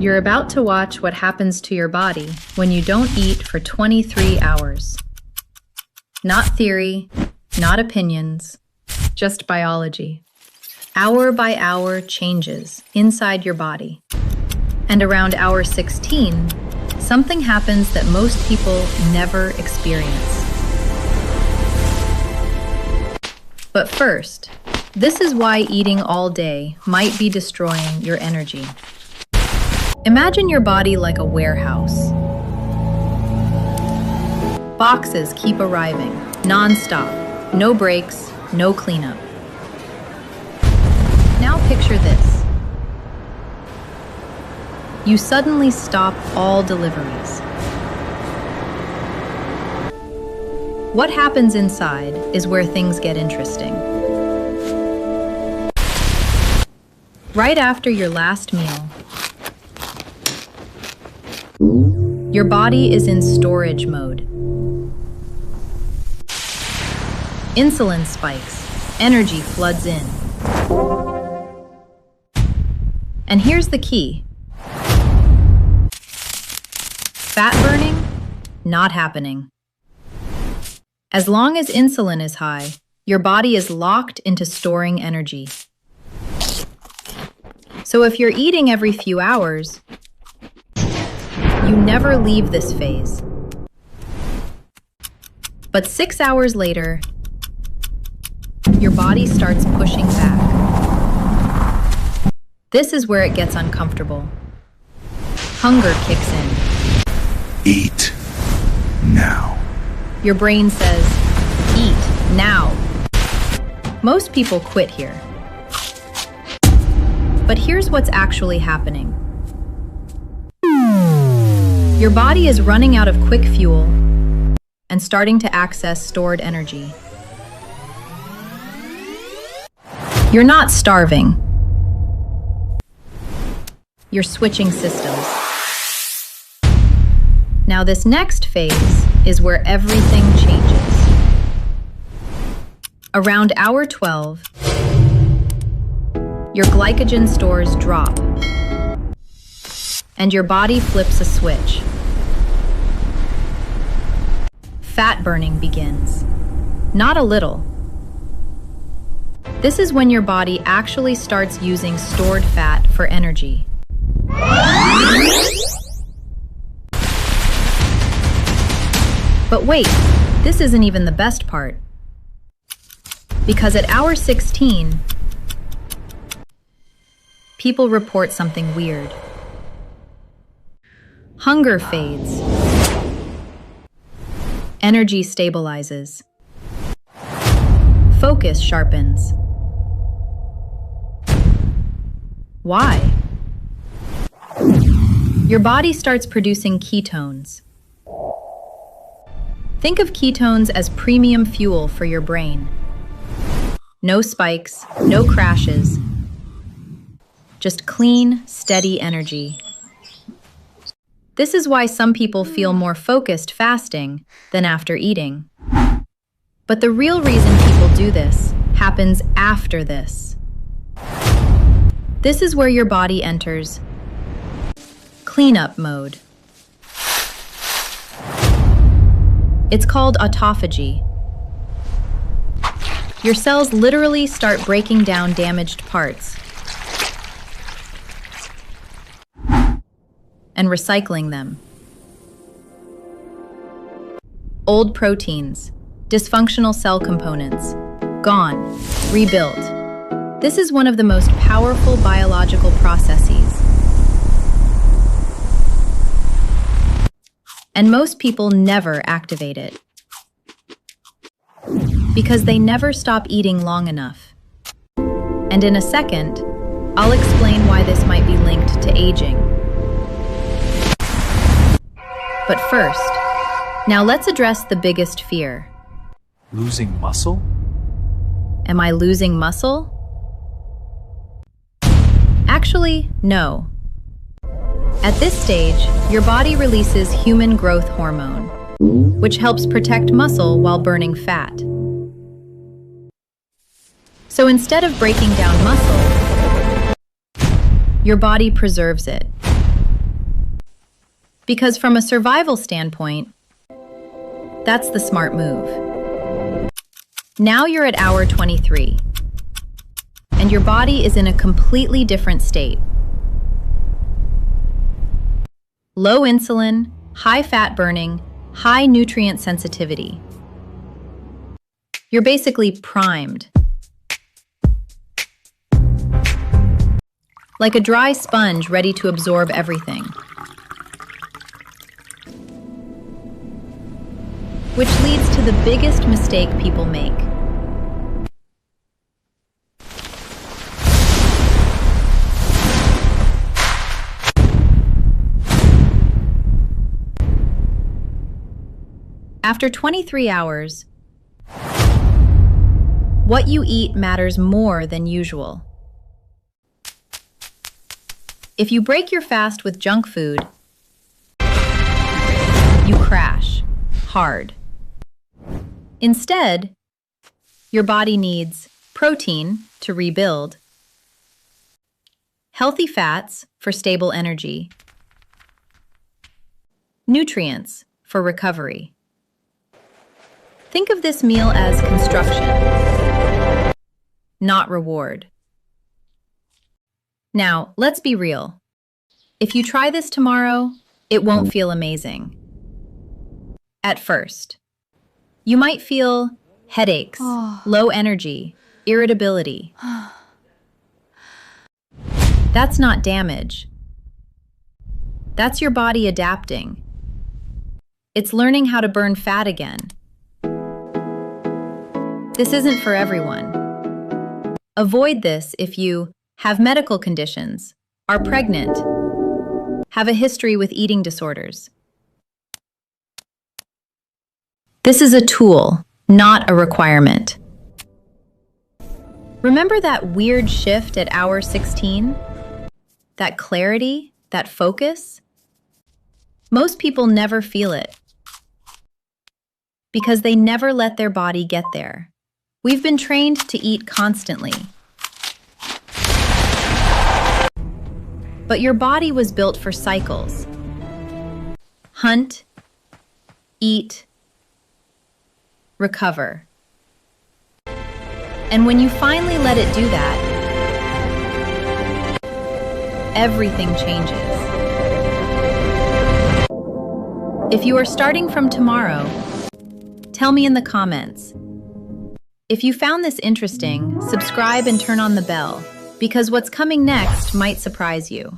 You're about to watch what happens to your body when you don't eat for 23 hours. Not theory, not opinions, just biology. Hour by hour changes inside your body. And around hour 16, something happens that most people never experience. But first, this is why eating all day might be destroying your energy. Imagine your body like a warehouse. Boxes keep arriving, non-stop, no breaks, no cleanup. Now picture this. You suddenly stop all deliveries. What happens inside is where things get interesting. Right after your last meal, your body is in storage mode. Insulin spikes, energy floods in. And here's the key. Fat burning, not happening. As long as insulin is high, your body is locked into storing energy. So if you're eating every few hours, you never leave this phase. But 6 hours later, your body starts pushing back. This is where it gets uncomfortable. Hunger kicks in. Eat now. Your brain says, eat now. Most people quit here. But here's what's actually happening. Your body is running out of quick fuel and starting to access stored energy. You're not starving. You're switching systems. Now this next phase is where everything changes. Around hour 12, your glycogen stores drop, and your body flips a switch. Fat burning begins. Not a little. This is when your body actually starts using stored fat for energy. But wait, this isn't even the best part. Because at hour 16, people report something weird. Hunger fades. Energy stabilizes. Focus sharpens. Why? Your body starts producing ketones. Think of ketones as premium fuel for your brain. No spikes, no crashes, just clean, steady energy. This is why some people feel more focused fasting than after eating. But the real reason people do this happens after this. This is where your body enters cleanup mode. It's called autophagy. Your cells literally start breaking down damaged parts and recycling them. Old proteins, dysfunctional cell components, gone, rebuilt. This is one of the most powerful biological processes. And most people never activate it because they never stop eating long enough. And in a second, I'll explain why this might be linked to aging. But first, now let's address the biggest fear. Losing muscle? Am I losing muscle? Actually, no. At this stage, your body releases human growth hormone, which helps protect muscle while burning fat. So instead of breaking down muscle, your body preserves it. Because from a survival standpoint, that's the smart move. Now you're at hour 23, and your body is in a completely different state. Low insulin, high fat burning, high nutrient sensitivity. You're basically primed. Like a dry sponge ready to absorb everything. Which leads to the biggest mistake people make. After 23 hours, what you eat matters more than usual. If you break your fast with junk food, you crash hard. Instead, your body needs protein to rebuild, healthy fats for stable energy, nutrients for recovery. Think of this meal as construction, not reward. Now, let's be real. If you try this tomorrow, it won't feel amazing. At first, you might feel headaches, low energy, irritability. That's not damage. That's your body adapting. It's learning how to burn fat again. This isn't for everyone. Avoid this if you have medical conditions, are pregnant, have a history with eating disorders. This is a tool, not a requirement. Remember that weird shift at hour 16? That clarity, that focus? Most people never feel it because they never let their body get there. We've been trained to eat constantly. But your body was built for cycles. Hunt, eat, recover. And when you finally let it do that, everything changes. If you are starting from tomorrow, tell me in the comments. If you found this interesting, subscribe and turn on the bell, because what's coming next might surprise you.